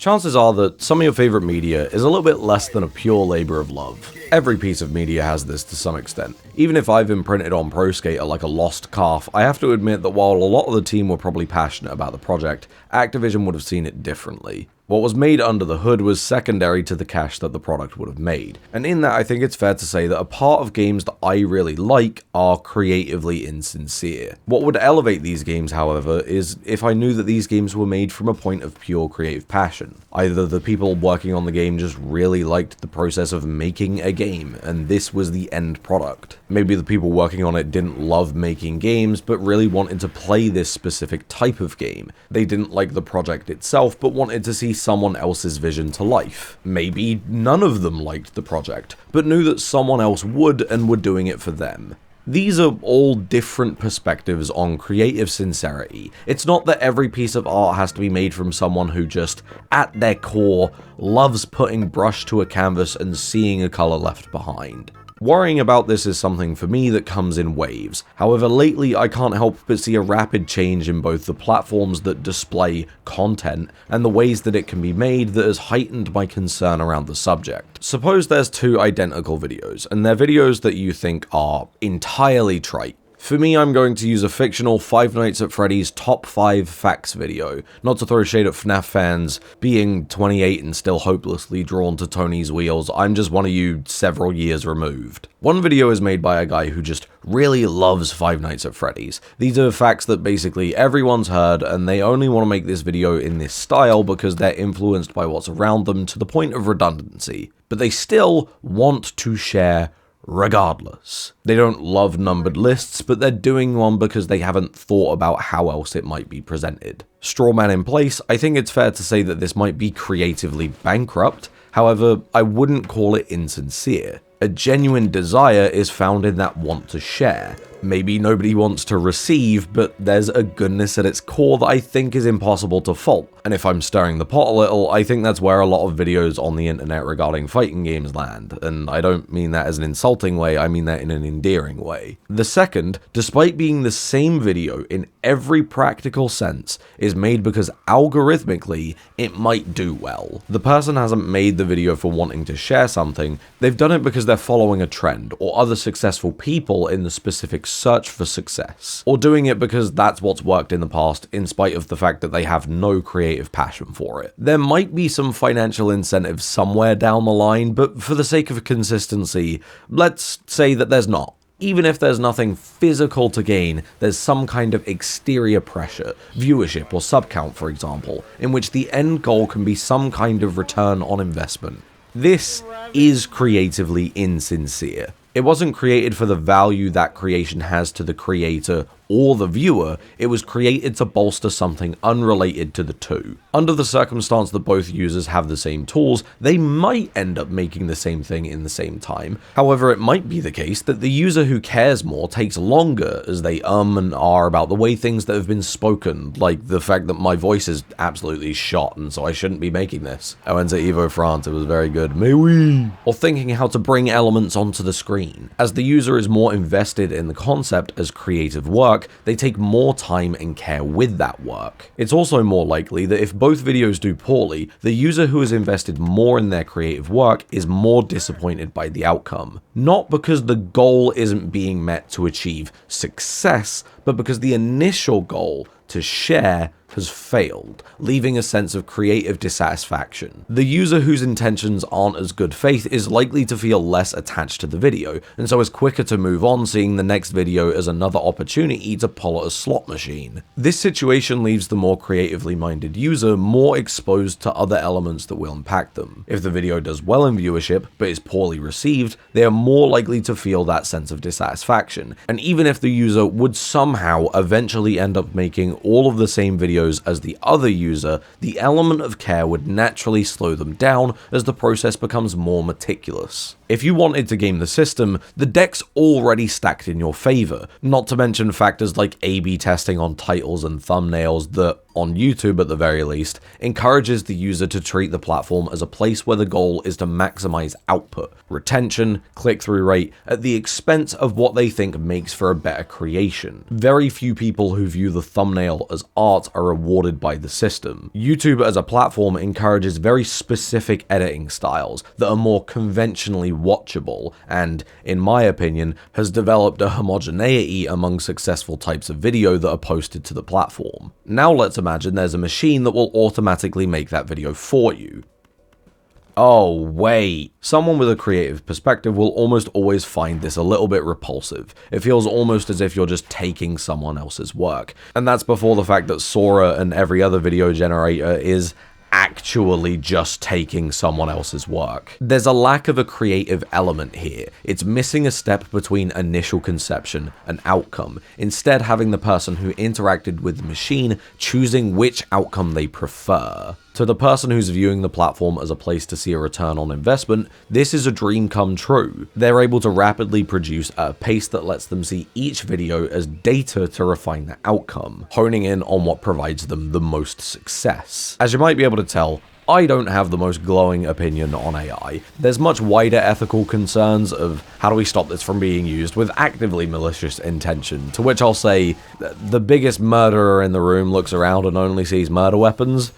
Chances are that some of your favorite media is a little bit less than a pure labor of love. Every piece of media has this to some extent. Even if I've imprinted on Pro Skater like a lost calf, I have to admit that while a lot of the team were probably passionate about the project, Activision would have seen it differently. What was made under the hood was secondary to the cash that the product would have made. And in that, I think it's fair to say that a part of games that I really like are creatively insincere. What would elevate these games, however, is if I knew that these games were made from a point of pure creative passion. Either the people working on the game just really liked the process of making a game, and this was the end product. Maybe the people working on it didn't love making games, but really wanted to play this specific type of game. They didn't like the project itself, but wanted to see someone else's vision to life. Maybe none of them liked the project, but knew that someone else would and were doing it for them. These are all different perspectives on creative sincerity. It's not that every piece of art has to be made from someone who just, at their core, loves putting brush to a canvas and seeing a color left behind. Worrying about this is something for me that comes in waves. However, lately I can't help but see a rapid change in both the platforms that display content and the ways that it can be made that has heightened my concern around the subject. Suppose there's two identical videos, and they're videos that you think are entirely trite. For me, I'm going to use a fictional Five Nights at Freddy's top 5 facts video, not to throw shade at FNAF fans. Being 28 and still hopelessly drawn to Tony's wheels, I'm just one of you several years removed. One video is made by a guy who just really loves Five Nights at Freddy's. These are facts that basically everyone's heard, and they only want to make this video in this style because they're influenced by what's around them to the point of redundancy. But they still want to share regardless. They don't love numbered lists, but they're doing one because they haven't thought about how else it might be presented. Straw man in place, I think it's fair to say that this might be creatively bankrupt. However, I wouldn't call it insincere. A genuine desire is found in that want to share. Maybe nobody wants to receive, but there's a goodness at its core that I think is impossible to fault. And if I'm stirring the pot a little, I think that's where a lot of videos on the internet regarding fighting games land. And I don't mean that as an insulting way, I mean that in an endearing way. The second, despite being the same video in every practical sense, is made because algorithmically, it might do well. The person hasn't made the video for wanting to share something, they've done it because they're following a trend, or other successful people in the specific search for success, or doing it because that's what's worked in the past in spite of the fact that they have no creative passion for it. There might be some financial incentive somewhere down the line, but for the sake of consistency, let's say that there's not. Even if there's nothing physical to gain, there's some kind of exterior pressure, viewership or sub count for example, in which the end goal can be some kind of return on investment. This is creatively insincere. It wasn't created for the value that creation has to the creator or the viewer, it was created to bolster something unrelated to the two. Under the circumstance that both users have the same tools, they might end up making the same thing in the same time. However, it might be the case that the user who cares more takes longer as they and are about the way things that have been spoken, like the fact that my voice is absolutely shot and so I shouldn't be making this. I went to Evo France, it was very good. Mais oui! Or thinking how to bring elements onto the screen. As the user is more invested in the concept as creative work, they take more time and care with that work. It's also more likely that if both videos do poorly, the user who has invested more in their creative work is more disappointed by the outcome. Not because the goal isn't being met to achieve success, but because the initial goal, to share, has failed, leaving a sense of creative dissatisfaction. The user whose intentions aren't as good faith is likely to feel less attached to the video, and so is quicker to move on, seeing the next video as another opportunity to pull at a slot machine. This situation leaves the more creatively minded user more exposed to other elements that will impact them. If the video does well in viewership, but is poorly received, they are more likely to feel that sense of dissatisfaction, and even if the user would somehow eventually end up making all of the same videos as the other user, the element of care would naturally slow them down as the process becomes more meticulous. If you wanted to game the system, the deck's already stacked in your favor, not to mention factors like A/B testing on titles and thumbnails that, on YouTube at the very least, encourages the user to treat the platform as a place where the goal is to maximize output, retention, click-through rate, at the expense of what they think makes for a better creation. Very few people who view the thumbnail as art are rewarded by the system. YouTube as a platform encourages very specific editing styles that are more conventionally watchable, and, in my opinion, has developed a homogeneity among successful types of video that are posted to the platform. Now let's imagine there's a machine that will automatically make that video for you. Oh, wait. Someone with a creative perspective will almost always find this a little bit repulsive. It feels almost as if you're just taking someone else's work. And that's before the fact that Sora and every other video generator is actually just taking someone else's work. There's a lack of a creative element here. It's missing a step between initial conception and outcome, instead having the person who interacted with the machine choosing which outcome they prefer. To the person who's viewing the platform as a place to see a return on investment, this is a dream come true. They're able to rapidly produce at a pace that lets them see each video as data to refine the outcome, honing in on what provides them the most success. As you might be able to tell, I don't have the most glowing opinion on AI. There's much wider ethical concerns of how do we stop this from being used with actively malicious intention, to which I'll say, the biggest murderer in the room looks around and only sees murder weapons.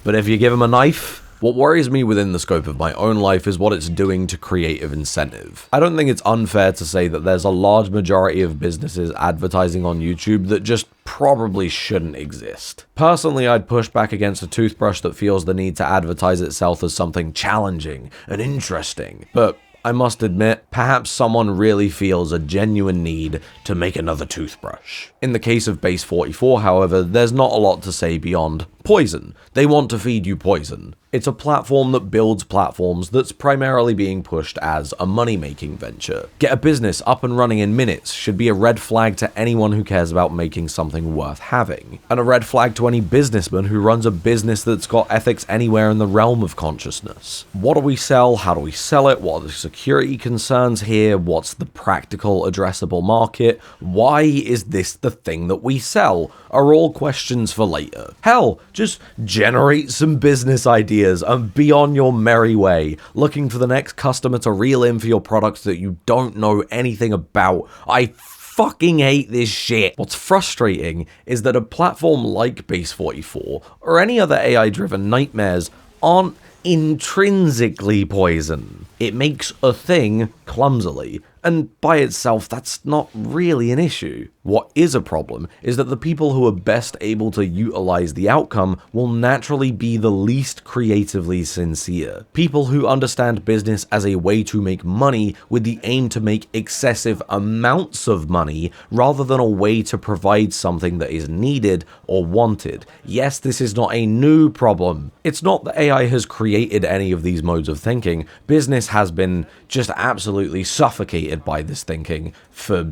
But if you give him a knife, what worries me within the scope of my own life is what it's doing to creative incentive. I don't think it's unfair to say that there's a large majority of businesses advertising on YouTube that just probably shouldn't exist. Personally, I'd push back against a toothbrush that feels the need to advertise itself as something challenging and interesting. But I must admit, perhaps someone really feels a genuine need to make another toothbrush. In the case of Base 44, however, there's not a lot to say beyond poison. They want to feed you poison. It's a platform that builds platforms that's primarily being pushed as a money-making venture. Get a business up and running in minutes should be a red flag to anyone who cares about making something worth having, and a red flag to any businessman who runs a business that's got ethics anywhere in the realm of consciousness. What do we sell? How do we sell it? What are the security concerns here? What's the practical addressable market? Why is this the thing that we sell? Are all questions for later. Hell, just generate some business ideas and be on your merry way, looking for the next customer to reel in for your products that you don't know anything about. I fucking hate this shit. What's frustrating is that a platform like Base 44 or any other AI-driven nightmares aren't intrinsically poison. It makes a thing clumsily, and by itself that's not really an issue. What is a problem is that the people who are best able to utilize the outcome will naturally be the least creatively sincere. People who understand business as a way to make money with the aim to make excessive amounts of money rather than a way to provide something that is needed or wanted. Yes, this is not a new problem. It's not that AI has created any of these modes of thinking. Business has been just absolutely suffocated by this thinking for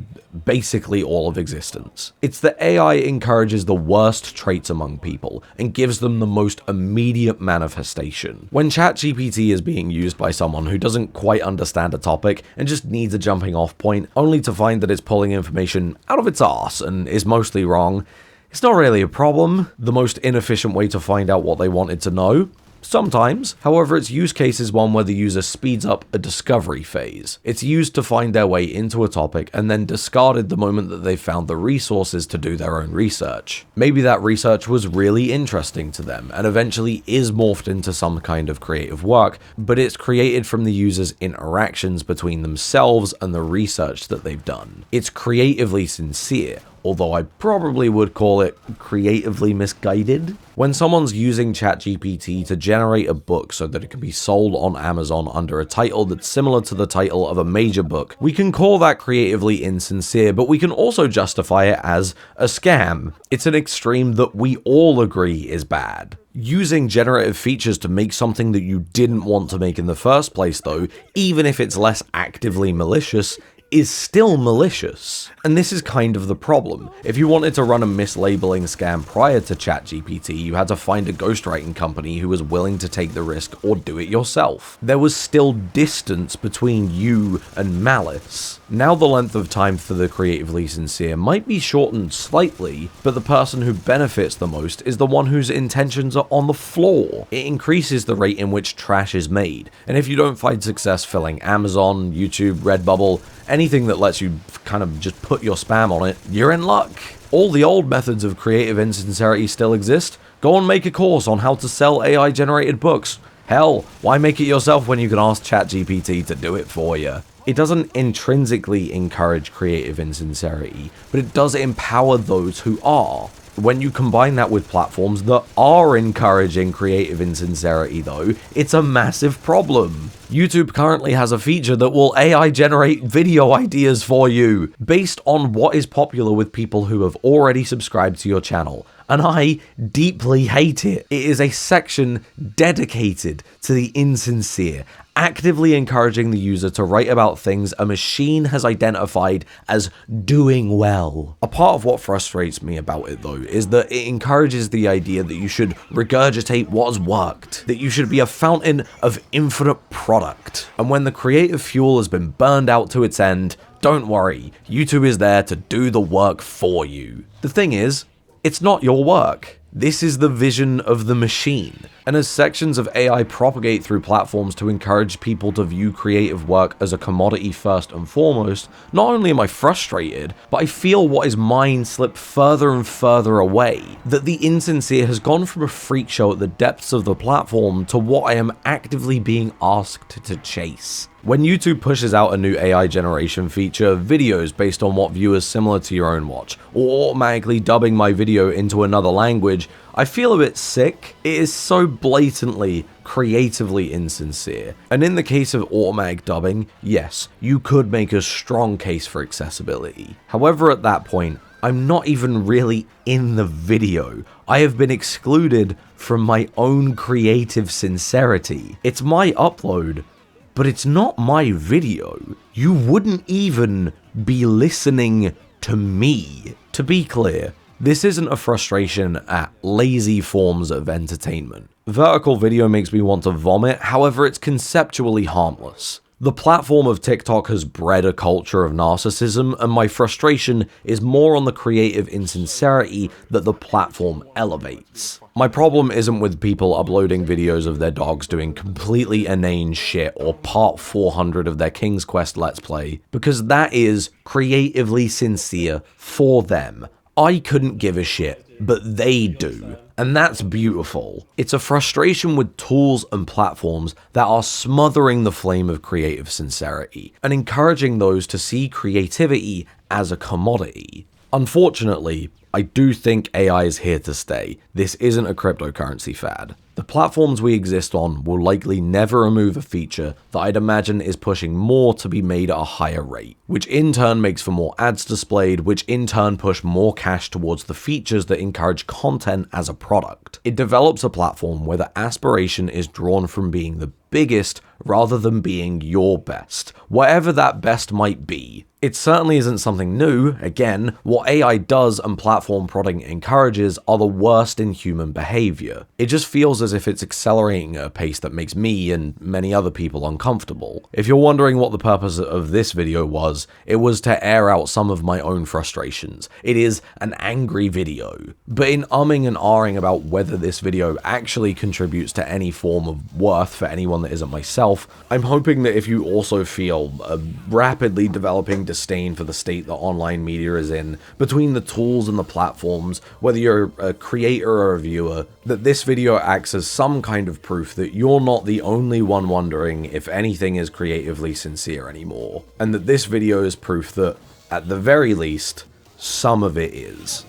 basically all of existence. It's that AI encourages the worst traits among people and gives them the most immediate manifestation. When ChatGPT is being used by someone who doesn't quite understand a topic and just needs a jumping off point, only to find that it's pulling information out of its arse and is mostly wrong, it's not really a problem. The most inefficient way to find out what they wanted to know? Sometimes. However, its use case is one where the user speeds up a discovery phase. It's used to find their way into a topic and then discarded the moment that they've found the resources to do their own research. Maybe that research was really interesting to them and eventually is morphed into some kind of creative work, but it's created from the user's interactions between themselves and the research that they've done. It's creatively sincere, although I probably would call it creatively misguided. When someone's using ChatGPT to generate a book so that it can be sold on Amazon under a title that's similar to the title of a major book, we can call that creatively insincere, but we can also justify it as a scam. It's an extreme that we all agree is bad. Using generative features to make something that you didn't want to make in the first place, though, even if it's less actively malicious, is still malicious. And this is kind of the problem. If you wanted to run a mislabeling scam prior to ChatGPT, you had to find a ghostwriting company who was willing to take the risk or do it yourself. There was still distance between you and malice. Now the length of time for the creatively sincere might be shortened slightly, but the person who benefits the most is the one whose intentions are on the floor. It increases the rate in which trash is made, and if you don't find success filling Amazon, YouTube, Redbubble, any Anything that lets you kind of just put your spam on it, you're in luck. All the old methods of creative insincerity still exist. Go and make a course on how to sell AI-generated books. Hell, why make it yourself when you can ask ChatGPT to do it for you? It doesn't intrinsically encourage creative insincerity, but it does empower those who are. When you combine that with platforms that are encouraging creative insincerity though, it's a massive problem. YouTube currently has a feature that will AI generate video ideas for you, based on what is popular with people who have already subscribed to your channel. And I deeply hate it. It is a section dedicated to the insincere, actively encouraging the user to write about things a machine has identified as doing well. A part of what frustrates me about it though is that it encourages the idea that you should regurgitate what has worked, that you should be a fountain of infinite product. And when the creative fuel has been burned out to its end, don't worry, YouTube is there to do the work for you. The thing is, it's not your work. This is the vision of the machine. And as sections of AI propagate through platforms to encourage people to view creative work as a commodity first and foremost, not only am I frustrated, but I feel what is mine slip further and further away. That the insincere has gone from a freak show at the depths of the platform to what I am actively being asked to chase. When YouTube pushes out a new AI generation feature, videos based on what viewers similar to your own watch, or automatically dubbing my video into another language, I feel a bit sick. It is so blatantly, creatively insincere. And in the case of automatic dubbing, yes, you could make a strong case for accessibility. However, at that point, I'm not even really in the video. I have been excluded from my own creative sincerity. It's my upload, but it's not my video. You wouldn't even be listening to me. To be clear, this isn't a frustration at lazy forms of entertainment. Vertical video makes me want to vomit, however it's conceptually harmless. The platform of TikTok has bred a culture of narcissism, and my frustration is more on the creative insincerity that the platform elevates. My problem isn't with people uploading videos of their dogs doing completely inane shit or part 400 of their King's Quest Let's Play, because that is creatively sincere for them. I couldn't give a shit, but they do. And that's beautiful. It's a frustration with tools and platforms that are smothering the flame of creative sincerity and encouraging those to see creativity as a commodity. Unfortunately, I do think AI is here to stay. This isn't a cryptocurrency fad. The platforms we exist on will likely never remove a feature that I'd imagine is pushing more to be made at a higher rate, which in turn makes for more ads displayed, which in turn push more cash towards the features that encourage content as a product. It develops a platform where the aspiration is drawn from being the biggest rather than being your best, whatever that best might be. It certainly isn't something new. Again, what AI does and platform prodding encourages are the worst in human behavior. It just feels as if it's accelerating at a pace that makes me and many other people uncomfortable. If you're wondering what the purpose of this video was, it was to air out some of my own frustrations. It is an angry video. But in umming and ahhing about whether this video actually contributes to any form of worth for anyone that isn't myself, I'm hoping that if you also feel a rapidly developing disdain for the state that online media is in, between the tools and the platforms, whether you're a creator or a viewer, that this video acts as some kind of proof that you're not the only one wondering if anything is creatively sincere anymore, and that this video is proof that, at the very least, some of it is.